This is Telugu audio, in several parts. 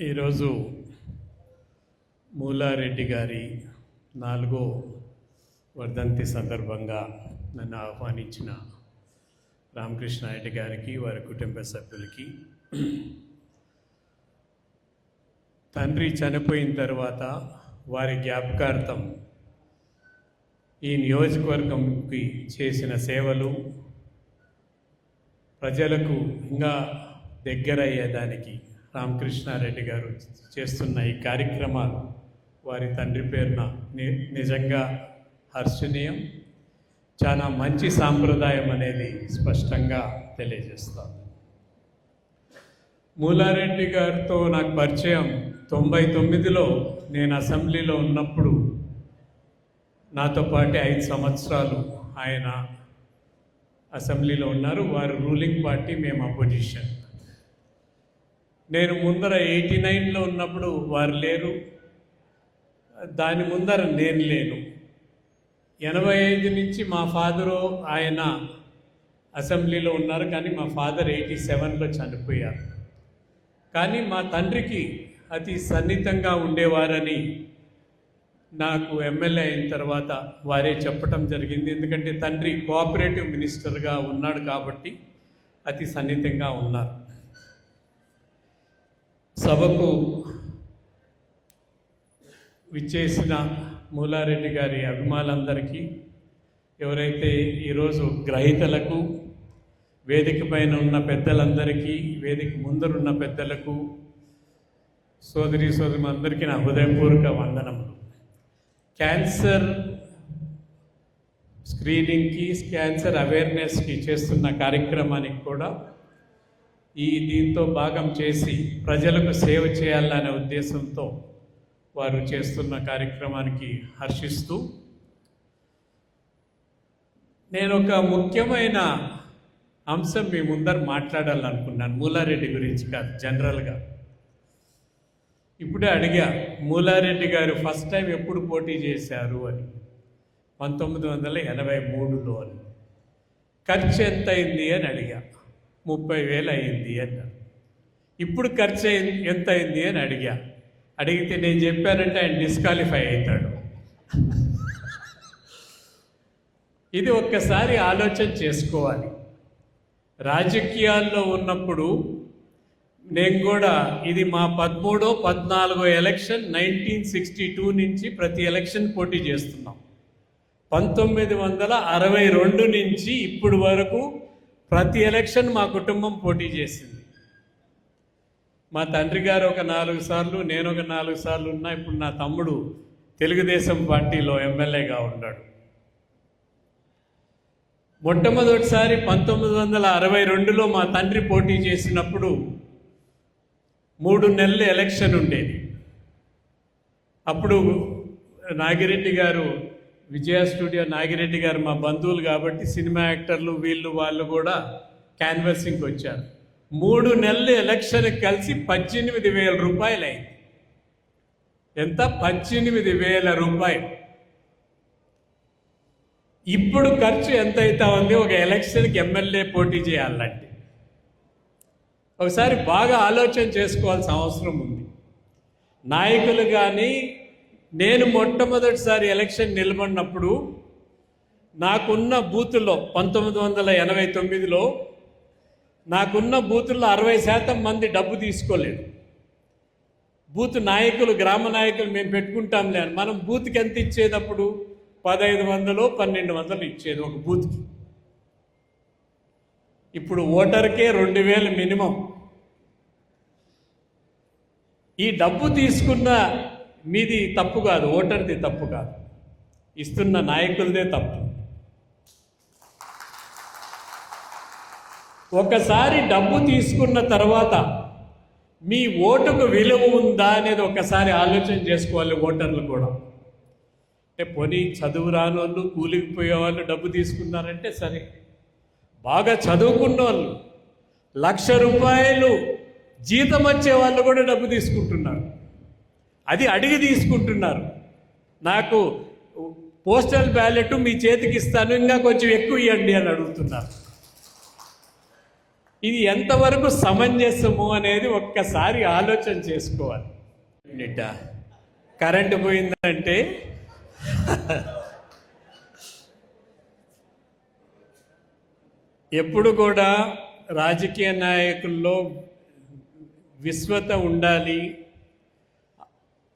ఈరోజు మూలారెడ్డి గారి 4వ వర్ధంతి సందర్భంగా నన్ను ఆహ్వానించిన రామకృష్ణారెడ్డి గారికి, వారి కుటుంబ సభ్యులకి, తండ్రి చనిపోయిన తర్వాత వారి జ్ఞాపకార్థం ఈ నియోజకవర్గంకి చేసిన సేవలు ప్రజలకు ఇంకా దగ్గర అయ్యేదానికి రామకృష్ణారెడ్డి గారు చేస్తున్న ఈ కార్యక్రమాలు వారి తండ్రి పేరున నిజంగా హర్షణీయం, చాలా మంచి సాంప్రదాయం అనేది స్పష్టంగా తెలియజేస్తాను. మూలారెడ్డి గారితో నాకు పరిచయం 99లో నేను అసెంబ్లీలో ఉన్నప్పుడు. నాతో పాటు 5 సంవత్సరాలు ఆయన అసెంబ్లీలో ఉన్నారు. వారు రూలింగ్ పార్టీ, మేము అపోజిషన్. నేను ముందర 89లో ఉన్నప్పుడు వారు లేరు, దాని ముందర నేను లేను. 85 నుంచి మా ఫాదరు ఆయన అసెంబ్లీలో ఉన్నారు, కానీ మా ఫాదర్ 87లో చనిపోయారు. కానీ మా తండ్రికి అతి సన్నిహితంగా ఉండేవారని నాకు ఎమ్మెల్యే అయిన తర్వాత వారే చెప్పటం జరిగింది. ఎందుకంటే తండ్రి కోఆపరేటివ్ మినిస్టర్గా ఉన్నాడు కాబట్టి అతి సన్నిహితంగా ఉన్నారు. సభకు విచ్చేసిన మూలారెడ్డి గారి అభిమానులందరికీ, ఎవరైతే ఈరోజు గ్రహీతలకు, వేదిక పైన ఉన్న పెద్దలందరికీ, వేదిక ముందరున్న పెద్దలకు, సోదరులందరికీ నా హృదయపూర్వక వందనములు. క్యాన్సర్ స్క్రీనింగ్కి, క్యాన్సర్ అవేర్నెస్కి చేస్తున్న కార్యక్రమానికి కూడా దీంతో భాగం చేసి ప్రజలకు సేవ చేయాలనే ఉద్దేశంతో వారు చేస్తున్న కార్యక్రమానికి హర్షిస్తూ, నేను ఒక ముఖ్యమైన అంశం మీ ముందర మాట్లాడాలనుకున్నాను. మూలారెడ్డి గురించి కాదు, జనరల్గా. ఇప్పుడే అడిగా, మూలారెడ్డి గారు ఫస్ట్ టైం ఎప్పుడు పోటీ చేశారు అని. 1983లో అని. ఖర్చు ఎంత అయింది అని అడిగా. 30,000 అయింది అన్నారు. ఇప్పుడు ఖర్చు ఎంత అయింది అని అడిగితే నేను చెప్పానంటే ఆయన డిస్క్వాలిఫై అవుతాడు. ఇది ఒక్కసారి ఆలోచన చేసుకోవాలి. రాజకీయాల్లో ఉన్నప్పుడు నేను కూడా, ఇది మా 13వ 14వ ఎలక్షన్, 1962 నుంచి ప్రతి ఎలక్షన్ పోటీ చేస్తున్నాం. 1962 నుంచి ఇప్పుడు వరకు ప్రతి ఎలక్షన్ మా కుటుంబం పోటీ చేసింది. మా తండ్రి గారు ఒక 4 సార్లు, నేను ఒక 4 సార్లు ఉన్నా. ఇప్పుడు నా తమ్ముడు తెలుగుదేశం పార్టీలో ఎమ్మెల్యేగా ఉన్నాడు. మొట్టమొదటిసారి 1962లో మా తండ్రి పోటీ చేసినప్పుడు 3 నెలలు ఎలక్షన్ ఉండేది. అప్పుడు నాగిరెడ్డి గారు, విజయ స్టూడియో నాగిరెడ్డి గారు మా బంధువులు కాబట్టి సినిమా యాక్టర్లు వాళ్ళు కూడా క్యాన్వసింగ్కి వచ్చారు. 3 నెలలు ఎలక్షన్కి కలిసి 18,000 రూపాయలు అయింది. ఎంత? 18,000 రూపాయలు. ఇప్పుడు ఖర్చు ఎంత అవుతా ఉంది ఒక ఎలక్షన్కి ఎమ్మెల్యే పోటీ చేయాలంటే? ఒకసారి బాగా ఆలోచన చేసుకోవాల్సిన అవసరం ఉంది. నాయకులు కానీ, నేను మొట్టమొదటిసారి ఎలక్షన్ నిలబడినప్పుడు నాకున్న బూతుల్లో 1989లో నాకున్న బూతుల్లో 60% మంది డబ్బు తీసుకోలేదు. బూత్ నాయకులు, గ్రామ నాయకులు మేము పెట్టుకుంటాంలే అని. మనం బూత్కి ఎంత ఇచ్చేటప్పుడు 1,500 1,200 ఇచ్చేది ఒక బూత్కి. ఇప్పుడు ఓటర్కే 2,000 మినిమం. ఈ డబ్బు తీసుకున్న మీది తప్పు కాదు, ఓటర్ది తప్పు కాదు, ఇస్తున్న నాయకులదే తప్పు. ఒకసారి డబ్బు తీసుకున్న తర్వాత మీ ఓటుకు విలువ ఉందా అనేది ఒకసారి ఆలోచన చేసుకోవాలి ఓటర్లు కూడా. అంటే పోనీ చదువు రాని వాళ్ళు, కూలికి పోయేవాళ్ళు డబ్బు తీసుకున్నారంటే సరే. బాగా చదువుకున్న వాళ్ళు, 1,00,000 రూపాయలు జీతం వచ్చే వాళ్ళు కూడా డబ్బు తీసుకుంటున్నారు. అది అడిగి తీసుకుంటున్నారు. నాకు పోస్టల్ బ్యాలెట్ మీ చేతికి ఇస్తాను, ఇంకా కొంచెం ఎక్కువ ఇవ్వండి అని అడుగుతున్నారు. ఇది ఎంతవరకు సమంజసము అనేది ఒక్కసారి ఆలోచన చేసుకోవాలి. కరెంటు పోయిందంటే ఎప్పుడు కూడా రాజకీయ నాయకుల్లో విశ్వత ఉండాలి.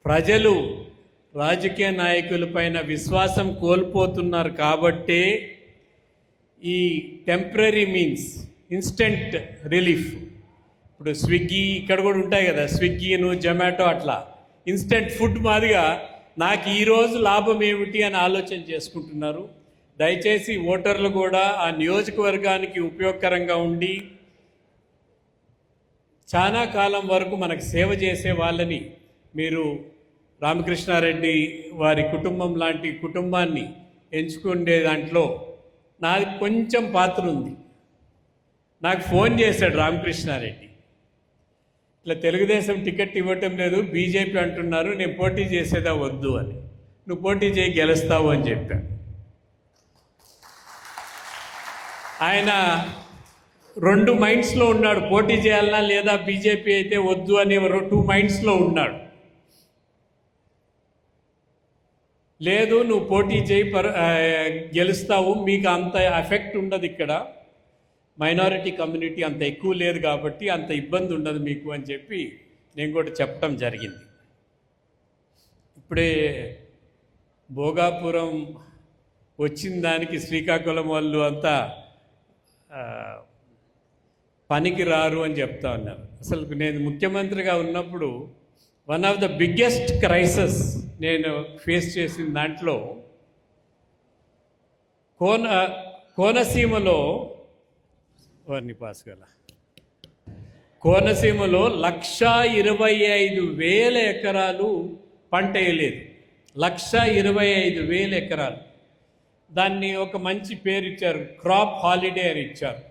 ప్రజలు రాజకీయ నాయకులపైన విశ్వాసం కోల్పోతున్నారు కాబట్టే ఈ టెంపరీ మీన్స్ ఇన్స్టెంట్ రిలీఫ్, ఇప్పుడు స్విగ్గీ ఇక్కడ కూడా ఉంటాయి కదా, స్విగ్గీను జొమాటో అట్లా ఇన్స్టెంట్ ఫుడ్ మాదిగా నాకు ఈరోజు లాభం ఏమిటి అని ఆలోచన చేసుకుంటున్నారు. దయచేసి ఓటర్లు కూడా ఆ నియోజకవర్గానికి ఉపయోగకరంగా ఉండి చాలా కాలం వరకు మనకు సేవ చేసే వాళ్ళని మీరు రామకృష్ణారెడ్డి వారి కుటుంబం లాంటి కుటుంబాన్ని ఎంచుకునే దాంట్లో నాది కొంచెం పాత్ర ఉంది. నాకు ఫోన్ చేశాడు రామకృష్ణారెడ్డి, ఇట్లా తెలుగుదేశం టికెట్ ఇవ్వటం లేదు, బీజేపీ అంటున్నారు, నేను పోటీ చేసేదా వద్దు అని. నువ్వు పోటీ చేయి గెలుస్తావు అని చెప్పాను. ఆయన 2 మైండ్స్లో ఉన్నాడు, పోటీ చేయాలన్నా లేదా బీజేపీ అయితే వద్దు అని 2 మైండ్స్లో ఉన్నాడు. లేదు నువ్వు పోటీ చేయి గెలుస్తావు, మీకు అంత ఎఫెక్ట్ ఉండదు, ఇక్కడ మైనారిటీ కమ్యూనిటీ అంత ఎక్కువ లేదు కాబట్టి అంత ఇబ్బంది ఉండదు మీకు అని చెప్పి నేను కూడా చెప్పడం జరిగింది. ఇప్పుడే భోగాపురం వచ్చిన దానికి శ్రీకాకుళం వాళ్ళు అంతా పనికి రారు అని చెప్తా ఉన్నారు. అసలు నేను ముఖ్యమంత్రిగా ఉన్నప్పుడు one of the biggest crisis నేను ఫేస్ చేసిన దాంట్లో కోనసీమలో 1,25,000 ఎకరాలు పంట వేయలేదు. 1,25,000 ఎకరాలు. దాన్ని ఒక మంచి పేరు ఇచ్చారు, క్రాప్ హాలిడే అని ఇచ్చారు.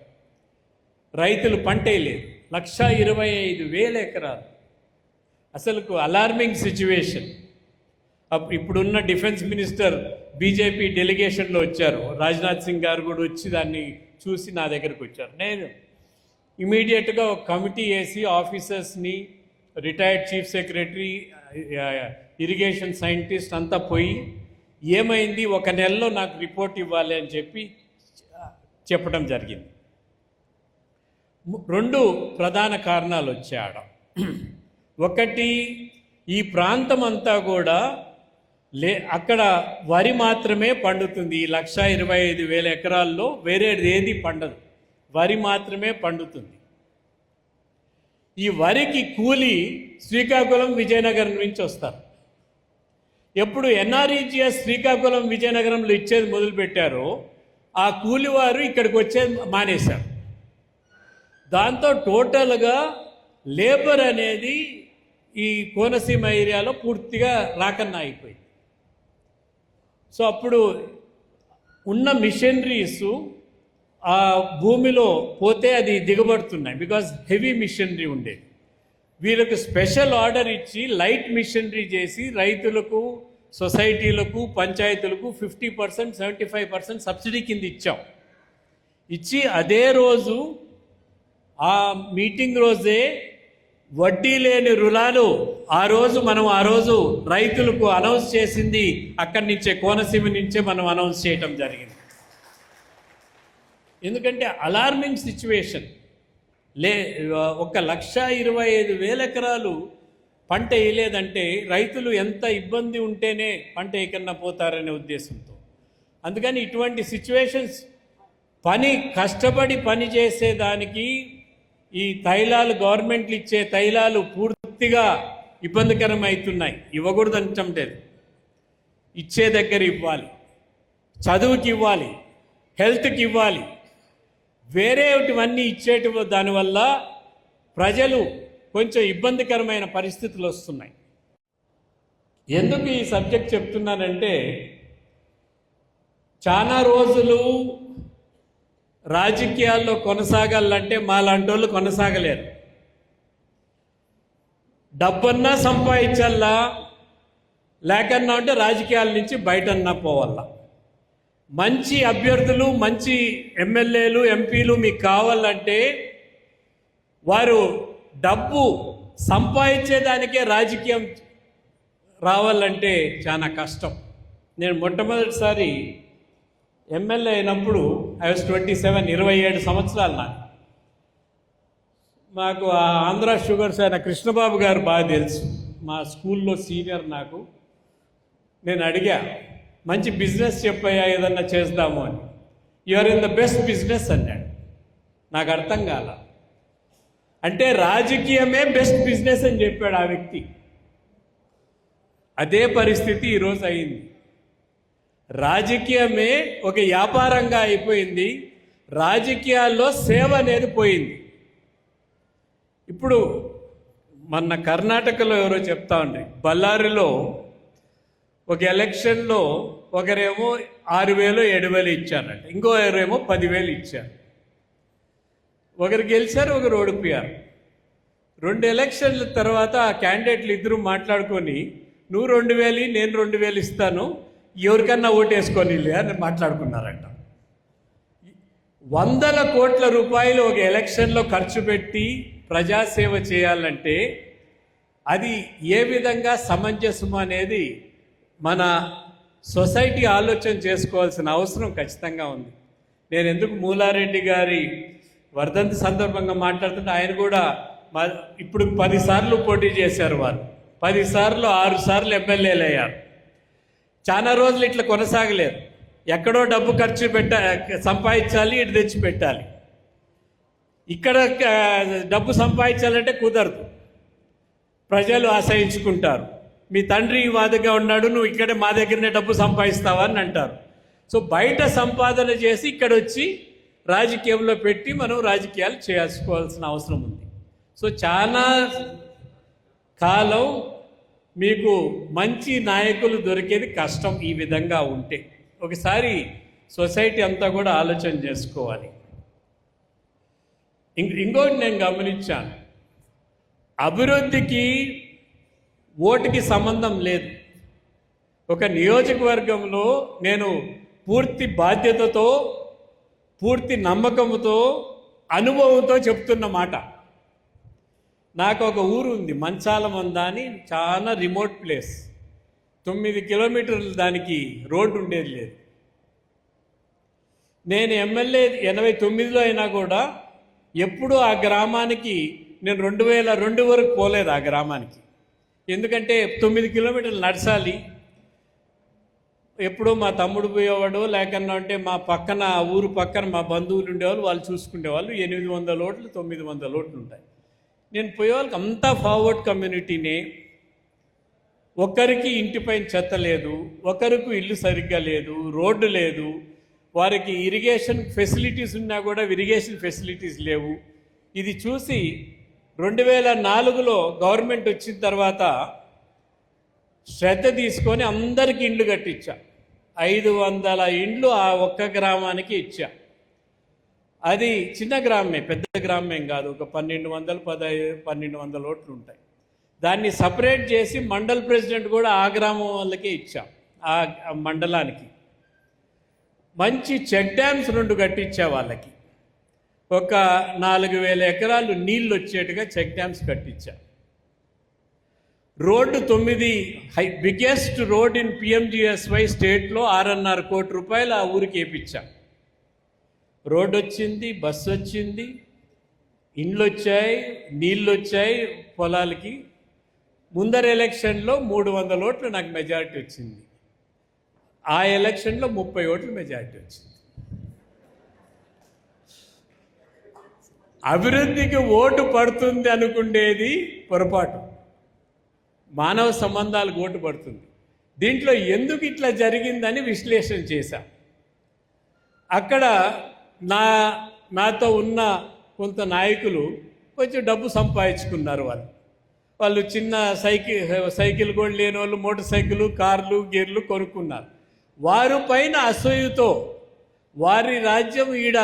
రైతులు పంట వేయలేదు. 1,25,000 ఎకరాలు. అసలు అలార్మింగ్ సిచ్యువేషన్. ఇప్పుడున్న డిఫెన్స్ మినిస్టర్ బీజేపీ డెలిగేషన్లో వచ్చారు, రాజ్నాథ్ సింగ్ గారు కూడా వచ్చి దాన్ని చూసి నా దగ్గరకు వచ్చారు. నేను ఇమీడియట్గా ఒక కమిటీ వేసి ఆఫీసర్స్ని, retired chief secretary, irrigation scientist అంతా పోయి ఏమైంది 1 నెలలో నాకు రిపోర్ట్ ఇవ్వాలి అని చెప్పడం జరిగింది. 2 ప్రధాన కారణాలు వచ్చాడ. ఒకటి, ఈ ప్రాంతం అంతా కూడా అక్కడ వరి మాత్రమే పండుతుంది. ఈ 1,25,000 ఎకరాల్లో వేరేది ఏది పండదు, వరి మాత్రమే పండుతుంది. ఈ వరికి కూలి శ్రీకాకుళం విజయనగరం నుంచి వస్తారు. ఎప్పుడు ఎన్ఆర్ఈజీఎస్ శ్రీకాకుళం విజయనగరంలో ఇచ్చేది మొదలుపెట్టారో ఆ కూలివారు ఇక్కడికి వచ్చేది మానేశారు. దాంతో టోటల్గా లేబర్ అనేది ఈ కోనసీమ ఏరియాలో పూర్తిగా రాకన్నా అయిపోయింది. సో అప్పుడు ఉన్న మిషనరీస్ ఆ భూమిలో పోతే అది దిగబడుతున్నాయి, బికాజ్ హెవీ మిషనరీ ఉండేది. వీళ్ళకు స్పెషల్ ఆర్డర్ ఇచ్చి లైట్ మిషనరీ చేసి రైతులకు, సొసైటీలకు, పంచాయతీలకు 50%, 75% సబ్సిడీ కింద ఇచ్చాం. ఇచ్చి అదే రోజు ఆ మీటింగ్ రోజే వడ్డీ లేని రుణాలు ఆ రోజు రైతులకు అనౌన్స్ చేసింది అక్కడి నుంచే, కోనసీమ నుంచే మనం అనౌన్స్ చేయటం జరిగింది. ఎందుకంటే అలార్మింగ్ సిచ్యువేషన్. 1,25,000 ఎకరాలు పంట వేయలేదంటే రైతులు ఎంత ఇబ్బంది ఉంటేనే పంట వేయకన్నా పోతారనే ఉద్దేశంతో. అందుకని ఇటువంటి సిచ్యువేషన్స్, కష్టపడి పని చేసేదానికి ఈ తైలాలు, గవర్నమెంట్లు ఇచ్చే తైలాలు పూర్తిగా ఇబ్బందికరం అవుతున్నాయి. ఇవ్వకూడదు అనటం లేదు, ఇచ్చే దగ్గర ఇవ్వాలి, చదువుకి ఇవ్వాలి, హెల్త్కి ఇవ్వాలి, వేరేటివన్నీ ఇచ్చేటివి. దానివల్ల ప్రజలు కొంచెం ఇబ్బందికరమైన పరిస్థితులు వస్తున్నాయి. ఎందుకు ఈ సబ్జెక్ట్ చెప్తున్నానంటే, చాలా రోజులు రాజకీయాల్లో కొనసాగాలంటే మాలాంటి వాళ్ళు కొనసాగలేరు. డబ్బన్నా సంపాదించాలా, లేకన్నా అంటే రాజకీయాల నుంచి బయటన్నా పోవాలా. మంచి అభ్యర్థులు, మంచి ఎమ్మెల్యేలు, ఎంపీలు మీకు కావాలంటే వారు డబ్బు సంపాదించేదానికే రాజకీయం రావాలంటే చాలా కష్టం. నేను మొట్టమొదటిసారి ఎమ్మెల్యే అయినప్పుడు ఐ వాజ్ 27, 27 సంవత్సరాలు నాకు. మాకు ఆ ఆంధ్ర షుగర్స్ ఆయన కృష్ణబాబు గారు బాగా తెలుసు, మా స్కూల్లో సీనియర్ నాకు. నేను అడిగా, మంచి బిజినెస్ చెప్పాయా, ఏదన్నా చేద్దాము అని. You are in the best business అన్నాడు. నాకు అర్థం కాల. అంటే రాజకీయమే బెస్ట్ బిజినెస్ అని చెప్పాడు ఆ వ్యక్తి. అదే పరిస్థితి ఈరోజు అయింది. రాజకీయమే ఒక వ్యాపారంగా అయిపోయింది. రాజకీయాల్లో సేవ అనేది పోయింది. ఇప్పుడు మొన్న కర్ణాటకలో ఎవరో చెప్తా ఉండ్రి, బళ్ళారిలో ఒక ఎలక్షన్లో ఒకరేమో 6,000 7,000 ఇచ్చారంట, ఇంకో ఎవరేమో 10,000 ఇచ్చారు. ఒకరు గెలిచారు, ఒకరు ఓడిపోయారు. 2 ఎలక్షన్ల తర్వాత ఆ క్యాండిడేట్లు ఇద్దరు మాట్లాడుకొని, నువ్వు 2,000 నేను 2,000 ఇస్తాను, ఎవరికన్నా ఓటేసుకొని అని మాట్లాడుకున్నారంట. 100 కోట్ల రూపాయలు ఒక ఎలక్షన్లో ఖర్చు పెట్టి ప్రజాసేవ చేయాలంటే అది ఏ విధంగా సమంజసము అనేది మన సొసైటీ ఆలోచన చేసుకోవాల్సిన అవసరం ఖచ్చితంగా ఉంది. నేను ఎందుకు మూలారెడ్డి గారి వర్ధంతి సందర్భంగా మాట్లాడుతుంటే, ఆయన కూడా ఇప్పుడు 10 సార్లు పోటీ చేశారు. వారు 10 సార్లు 6 సార్లు ఎమ్మెల్యేలు అయ్యారు. చాలా రోజులు ఇట్లా కొనసాగలేదు. ఎక్కడో డబ్బు ఖర్చు సంపాదించాలి, ఇటు తెచ్చి పెట్టాలి. ఇక్కడ డబ్బు సంపాదించాలంటే కుదరదు, ప్రజలు ఆశ్రయించుకుంటారు. మీ తండ్రి ఈ వాదగా ఉన్నాడు, నువ్వు ఇక్కడే మా దగ్గరనే డబ్బు సంపాదిస్తావా అని అంటారు. సో బయట సంపాదన చేసి ఇక్కడ వచ్చి రాజకీయంలో పెట్టి మనం రాజకీయాలు చేసుకోవాల్సిన అవసరం ఉంది. సో చాలా కాలం మీకు మంచి నాయకులు దొరికేది కష్టం ఈ విధంగా ఉంటే. ఒకసారి సొసైటీ అంతా కూడా ఆలోచన చేసుకోవాలి. ఇంకోటి నేను గమనించాను, అభివృద్ధికి ఓటుకి సంబంధం లేదు. ఒక నియోజకవర్గంలో నేను పూర్తి బాధ్యతతో, పూర్తి నమ్మకంతో, అనుభవంతో చెప్తున్న మాట. నాకు ఒక ఊరు ఉంది, మంచాలమంద అని, చాలా రిమోట్ ప్లేస్. 9 కిలోమీటర్లు దానికి రోడ్డు ఉండేది లేదు. నేను ఎమ్మెల్యే 89లో అయినా కూడా ఎప్పుడూ ఆ గ్రామానికి నేను 2002 వరకు పోలేదు ఆ గ్రామానికి. ఎందుకంటే 9 కిలోమీటర్లు నడచాలి. ఎప్పుడో మా తమ్ముడు పోయేవాడు, లేకన్నా అంటే మా పక్కన ఊరు పక్కన మా బంధువులు ఉండేవాళ్ళు, వాళ్ళు చూసుకునేవాళ్ళు. 800 ఓట్లు 900 ఓట్లు ఉంటాయి. నేను పోయేవాళ్ళకి అంతా ఫార్వర్డ్ కమ్యూనిటీనే. ఒకరికి ఇంటిపైన చెత్త లేదు, ఒకరికి ఇల్లు సరిగ్గా లేదు, రోడ్డు లేదు, వారికి ఇరిగేషన్ ఫెసిలిటీస్ ఉన్నా కూడా ఇరిగేషన్ ఫెసిలిటీస్ లేవు. ఇది చూసి 2004లో గవర్నమెంట్ వచ్చిన తర్వాత శ్రద్ధ తీసుకొని అందరికీ ఇండ్లు కట్టించా. 500 ఇండ్లు ఆ ఒక్క గ్రామానికి ఇచ్చా. అది చిన్న గ్రామమే, పెద్ద గ్రామం కాదు. ఒక 1200 ఓట్లు ఉంటాయి. దాన్ని సపరేట్ చేసి మండల్ ప్రెసిడెంట్ కూడా ఆ గ్రామం వాళ్ళకే ఇచ్చాం. ఆ మండలానికి మంచి చెక్ డ్యామ్స్ 2 కట్టించా. వాళ్ళకి ఒక 4,000 ఎకరాలు నీళ్ళు వచ్చేట్టుగా చెక్ డ్యామ్స్ కట్టించా. Road 9 biggest road in PMGSY స్టేట్లో 6.5 కోట్ల రూపాయలు ఆ ఊరికి వేయించా. రోడ్డు వచ్చింది, బస్సు వచ్చింది, ఇండ్లు వచ్చాయి, నీళ్ళు వచ్చాయి పొలాలకి. ముందర ఎలక్షన్లో 300 ఓట్లు నాకు మెజారిటీ వచ్చింది. ఆ ఎలక్షన్లో 30 ఓట్లు మెజారిటీ వచ్చింది. అభివృద్ధికి ఓటు పడుతుంది అనుకునేది పొరపాటు. మానవ సంబంధాలకు ఓటు పడుతుంది. దీంట్లో ఎందుకు ఇట్లా జరిగిందని విశ్లేషణ చేశాం. అక్కడ నాతో ఉన్న కొంత నాయకులు కొంచెం డబ్బు సంపాదించుకున్నారు. వాళ్ళు చిన్న సైకిల్ కూడా లేని వాళ్ళు మోటార్ సైకిల్, కార్లు, గేర్లు కొనుక్కున్నారు. వారి పైన అసూయతో వారి రాజ్యం ఈడ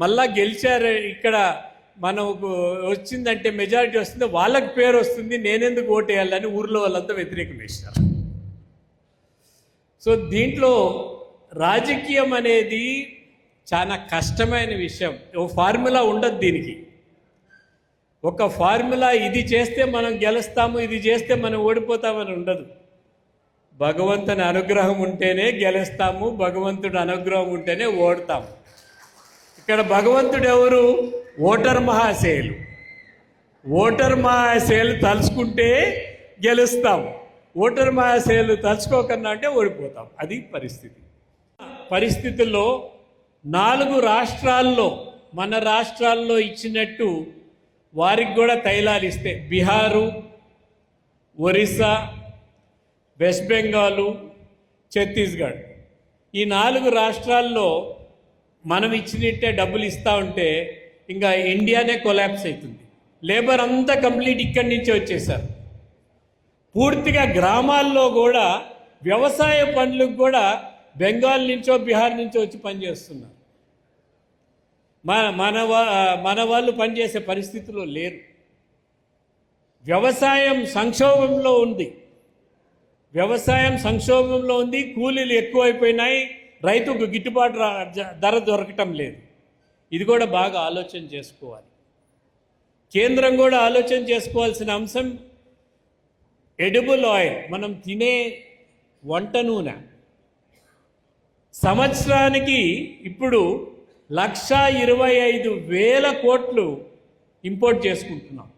మళ్ళా గెలిచారు, ఇక్కడ మనకు వచ్చిందంటే మెజారిటీ వస్తుంది, వాళ్ళకి పేరు వస్తుంది, నేనెందుకు ఓటేయాలని ఊర్లో వాళ్ళంతా వ్యతిరేకం వేశారు. సో దీంట్లో రాజకీయం అనేది చాలా కష్టమైన విషయం. ఓ ఫార్ములా ఉండదు దీనికి. ఒక ఫార్ములా ఇది చేస్తే మనం గెలుస్తాము, ఇది చేస్తే మనం ఓడిపోతామని ఉండదు. భగవంతుని అనుగ్రహం ఉంటేనే గెలుస్తాము, భగవంతుడి అనుగ్రహం ఉంటేనే ఓడతాము. ఇక్కడ భగవంతుడు ఎవరు? ఓటర్ మహాశయులు. ఓటర్ మహాశయులు తలుచుకుంటే గెలుస్తాము, ఓటర్ మహాశయులు తలుచుకోకన్నా అంటే ఓడిపోతాం. అది పరిస్థితుల్లో 4 రాష్ట్రాల్లో మన రాష్ట్రాల్లో ఇచ్చినట్టు వారికి కూడా తైలాలు ఇస్తే బీహారు, ఒరిస్సా, వెస్ట్ బెంగాలు, ఛత్తీస్గఢ్ ఈ 4 రాష్ట్రాల్లో మనం ఇచ్చినట్టే డబ్బులు ఇస్తూ ఉంటే ఇంకా ఇండియానే కొలాప్స్ అవుతుంది. లేబర్ అంతా కంప్లీట్ ఇక్కడి నుంచే వచ్చేసారు. పూర్తిగా గ్రామాల్లో కూడా వ్యవసాయ పనులకు కూడా బెంగాల్ నుంచో బీహార్ నుంచో వచ్చి పనిచేస్తున్నారు. మన వాళ్ళు పనిచేసే పరిస్థితిలో లేరు. వ్యవసాయం సంక్షోభంలో ఉంది. కూలీలు ఎక్కువైపోయినాయి, రైతుకు గిట్టుబాటు ధర దొరకటం లేదు. ఇది కూడా బాగా ఆలోచన చేసుకోవాలి. కేంద్రం కూడా ఆలోచన చేసుకోవాల్సిన అంశం ఎడిబుల్ ఆయిల్, మనం తినే వంట నూనె. సంవత్సరానికి ఇప్పుడు 1,25,000 కోట్లు ఇంపోర్ట్ చేసుకుంటున్నాం.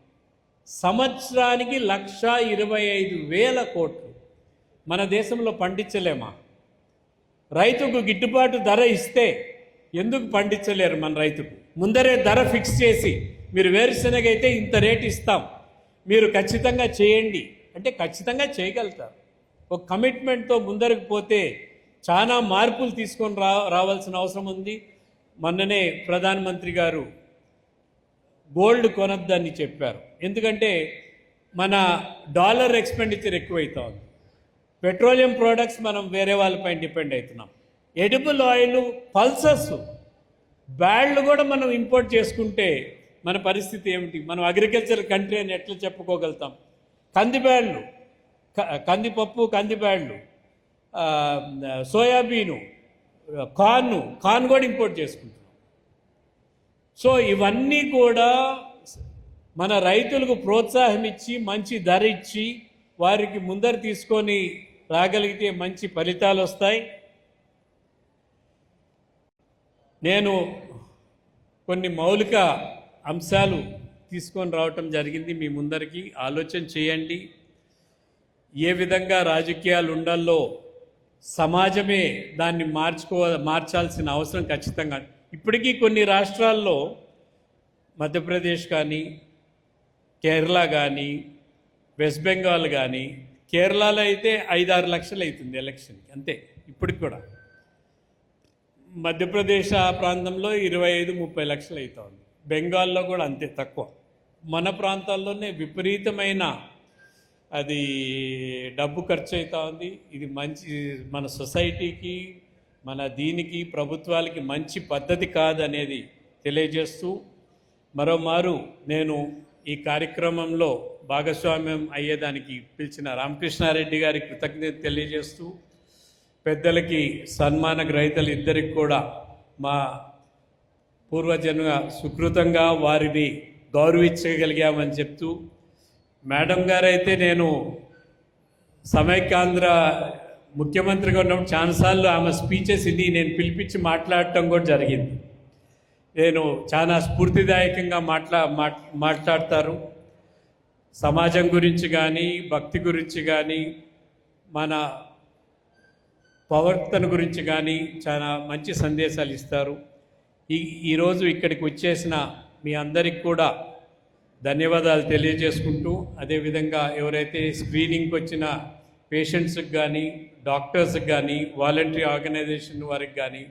సంవత్సరానికి 1,25,000 కోట్లు మన దేశంలో పండించలేమా? రైతుకు గిట్టుబాటు ధర ఇస్తే ఎందుకు పండించలేరు మన రైతుకు? ముందరే ధర ఫిక్స్ చేసి, మీరు వేరుశనగ అయితే ఇంత రేటు ఇస్తాం, మీరు ఖచ్చితంగా చేయండి అంటే ఖచ్చితంగా చేయగలుగుతారు. ఒక కమిట్మెంట్తో ముందరకు పోతే చాలా మార్పులు తీసుకొని రావాల్సిన అవసరం ఉంది. మొన్ననే ప్రధానమంత్రి గారు గోల్డ్ కొనొద్దని చెప్పారు. ఎందుకంటే మన డాలర్ ఎక్స్పెండిచర్ ఎక్కువైతా ఉంది. పెట్రోలియం ప్రోడక్ట్స్ మనం వేరే వాళ్ళపై డిపెండ్ అవుతున్నాం. ఎడిబుల్ ఆయిల్, పల్సెస్, బ్యాడ్లు కూడా మనం ఇంపోర్ట్ చేసుకుంటే మన పరిస్థితి ఏమిటి? మనం అగ్రికల్చర్ కంట్రీ అని ఎట్లా చెప్పుకోగలుగుతాం? కందిబ్యాడ్లు, కందిపప్పు, కందిబ్యాడ్లు, సోయాబీను, కార్న్ కూడా ఇంపోర్ట్ చేసుకుంటున్నాం. సో ఇవన్నీ కూడా మన రైతులకు ప్రోత్సాహం ఇచ్చి, మంచి ధర ఇచ్చి, వారికి ముందర తీసుకొని రాగలిగితే మంచి ఫలితాలు వస్తాయి. నేను కొన్ని మౌలిక అంశాలు తీసుకొని రావటం జరిగింది మీ ముందరికి. ఆలోచన చేయండి. ఏ విధంగా రాజకీయాలు ఉండాలో సమాజమే దాన్ని మార్చాల్సిన అవసరం ఖచ్చితంగా. ఇప్పటికీ కొన్ని రాష్ట్రాల్లో, మధ్యప్రదేశ్ కానీ, కేరళ కానీ, వెస్ట్ బెంగాల్ కానీ, కేరళలో అయితే 5-6 లక్షలు అవుతుంది ఎలక్షన్కి, అంతే. ఇప్పటికి కూడా మధ్యప్రదేశ్ ఆ ప్రాంతంలో 25-30 లక్షలు అవుతుంది. బెంగాల్లో కూడా అంతే, తక్కువ. మన ప్రాంతాల్లోనే విపరీతమైన అది డబ్బు ఖర్చు అవుతూ ఉంది. ఇది మంచి, మన సొసైటీకి, మన దీనికి, ప్రభుత్వాలకి మంచి పద్ధతి కాదనేది తెలియజేస్తూ, మరోమారు నేను ఈ కార్యక్రమంలో భాగస్వామ్యం అయ్యేదానికి పిలిచిన రామకృష్ణారెడ్డి గారికి కృతజ్ఞత తెలియజేస్తూ, పెద్దలకి, సన్మాన గ్రహీతలు ఇద్దరికి కూడా మా పూర్వజన్మ సుకృతంగా వారిని గౌరవించగలిగామని చెప్తూ, మేడం గారైతే నేను సమైక్యాంధ్ర ముఖ్యమంత్రిగా ఉన్నప్పుడు చాలాసార్లు ఆమె స్పీచెస్ ఇది నేను పిలిపించి మాట్లాడటం కూడా జరిగింది. నేను చాలా స్ఫూర్తిదాయకంగా మాట్లాడతారు. సమాజం గురించి కానీ, భక్తి గురించి కానీ, మన ప్రవర్తన గురించి కానీ చాలా మంచి సందేశాలు ఇస్తారు. ఈరోజు ఇక్కడికి వచ్చేసిన మీ అందరికి కూడా ధన్యవాదాలు తెలియజేసుకుంటూ, అదేవిధంగా ఎవరైతే స్క్రీనింగ్కి వచ్చిన పేషెంట్స్కి కానీ, డాక్టర్స్కి కానీ, వాలంటరీ ఆర్గనైజేషన్ వారికి కానీ,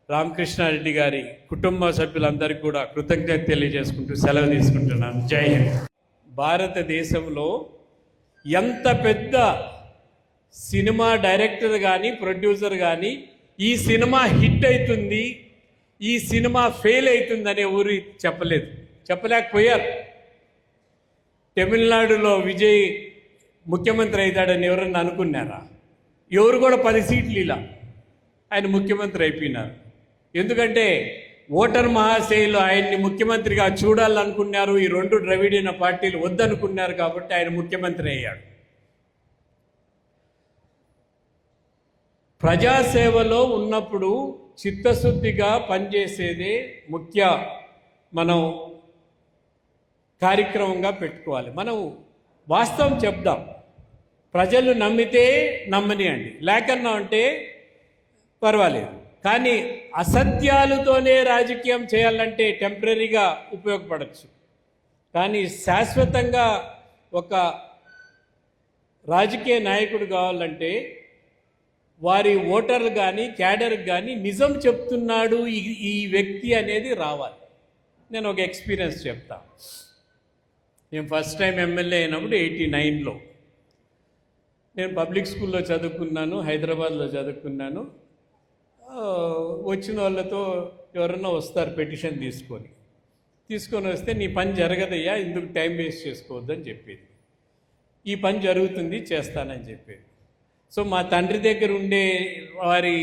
రామకృష్ణారెడ్డి గారి కుటుంబ సభ్యులందరికీ కూడా కృతజ్ఞత తెలియజేసుకుంటూ సెలవు తీసుకుంటున్నాను. జై హింద్. భారతదేశంలో ఎంత పెద్ద సినిమా డైరెక్టర్ కానీ, ప్రొడ్యూసర్ కానీ ఈ సినిమా హిట్ అవుతుంది, ఈ సినిమా ఫెయిల్ అవుతుందనే ఊరి చెప్పలేకపోయారు. తమిళనాడులో విజయ్ ముఖ్యమంత్రి అవుతాడని ఎవరన్నా అనుకున్నారా? ఎవరు కూడా 10 సీట్లు ఇలా ఆయన ముఖ్యమంత్రి అయిపోయినారు. ఎందుకంటే ఓటర్ మహాశయులు ఆయన్ని ముఖ్యమంత్రిగా చూడాలనుకున్నారు. ఈ రెండు ద్రవిడియన్ పార్టీలు వద్దనుకున్నారు కాబట్టి ఆయన ముఖ్యమంత్రి అయ్యాడు. ప్రజాసేవలో ఉన్నప్పుడు చిత్తశుద్ధిగా పనిచేసేదే ముఖ్య మనం కార్యక్రమంగా పెట్టుకోవాలి. మనం వాస్తవం చెప్దాం. ప్రజలు నమ్మితే నమ్మనియండి, లేకన్నా అంటే పర్వాలేదు. కానీ అసత్యాలతోనే రాజకీయం చేయాలంటే టెంపరీగా ఉపయోగపడచ్చు. కానీ శాశ్వతంగా ఒక రాజకీయ నాయకుడు కావాలంటే వారి ఓటర్లు కానీ క్యాడర్కి కానీ నిజం చెప్తున్నాడు ఈ వ్యక్తి అనేది రావాలి. నేను ఒక ఎక్స్పీరియన్స్ చెప్తా. నేను ఫస్ట్ టైం ఎమ్మెల్యే అయినప్పుడు 89లో నేను పబ్లిక్ స్కూల్లో చదువుకున్నాను, హైదరాబాద్లో చదువుకున్నాను. వచ్చిన వాళ్ళతో ఎవరన్నా వస్తారు పెటిషన్ తీసుకొని వస్తే నీ పని జరగదయ్యా, ఇందుకు టైం వేస్ట్ చేసుకోవద్దని చెప్పేది. ఈ పని జరుగుతుంది చేస్తానని చెప్పేది. సో మా తండ్రి దగ్గర ఉండే వారి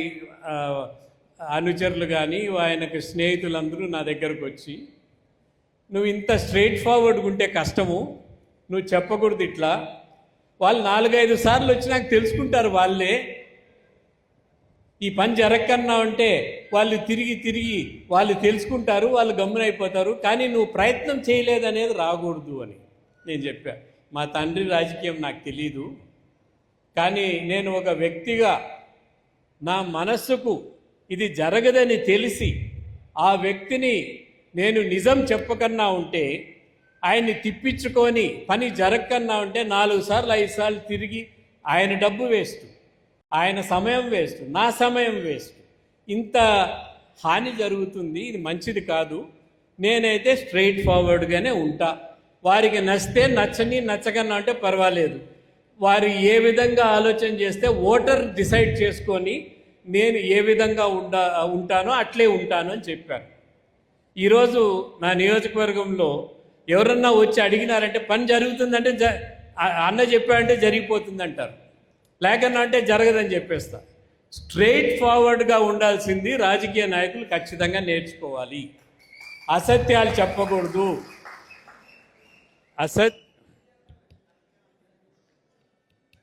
అనుచరులు కానీ ఆయనకు స్నేహితులందరూ నా దగ్గరకు వచ్చి, నువ్వు ఇంత స్ట్రైట్ ఫార్వర్డ్గా ఉంటే కష్టము, నువ్వు చెప్పకూడదు ఇట్లా. వాళ్ళు 4-5 సార్లు వచ్చి నాకు తెలుసుకుంటారు వాళ్ళే. ఈ పని జరగకన్నా అంటే వాళ్ళు తిరిగి వాళ్ళు తెలుసుకుంటారు, వాళ్ళు గమ్మునైపోతారు. కానీ నువ్వు ప్రయత్నం చేయలేదనేది రాకూడదు అని నేను చెప్పా. మా తండ్రి రాజకీయం నాకు తెలీదు, కానీ నేను ఒక వ్యక్తిగా నా మనస్సుకు ఇది జరగదని తెలిసి ఆ వ్యక్తిని నేను నిజం చెప్పకన్నా ఉంటే, ఆయన్ని తిప్పించుకొని పని జరగకన్నా ఉంటే 4 సార్లు 5 సార్లు తిరిగి ఆయన డబ్బు వేస్ట్, ఆయన సమయం వేస్ట్, నా సమయం వేస్ట్, ఇంత హాని జరుగుతుంది. ఇది మంచిది కాదు. నేనైతే స్ట్రైట్ ఫార్వర్డ్గానే ఉంటా. వారికి నచ్చితే నచ్చకన్నా అంటే పర్వాలేదు. వారు ఏ విధంగా ఆలోచన చేస్తే ఓటర్ డిసైడ్ చేసుకొని నేను ఏ విధంగా ఉంటానో అట్లే ఉంటాను అని చెప్పాను. ఈరోజు నా నియోజకవర్గంలో ఎవరన్నా వచ్చి అడిగినారంటే పని జరుగుతుందంటే అన్న చెప్పాడంటే జరిగిపోతుందంటారు, లేకన్నా అంటే జరగదని చెప్పేస్తా. స్ట్రైట్ ఫార్వర్డ్గా ఉండాల్సింది రాజకీయ నాయకులు ఖచ్చితంగా నేర్చుకోవాలి. అసత్యాలు చెప్పకూడదు.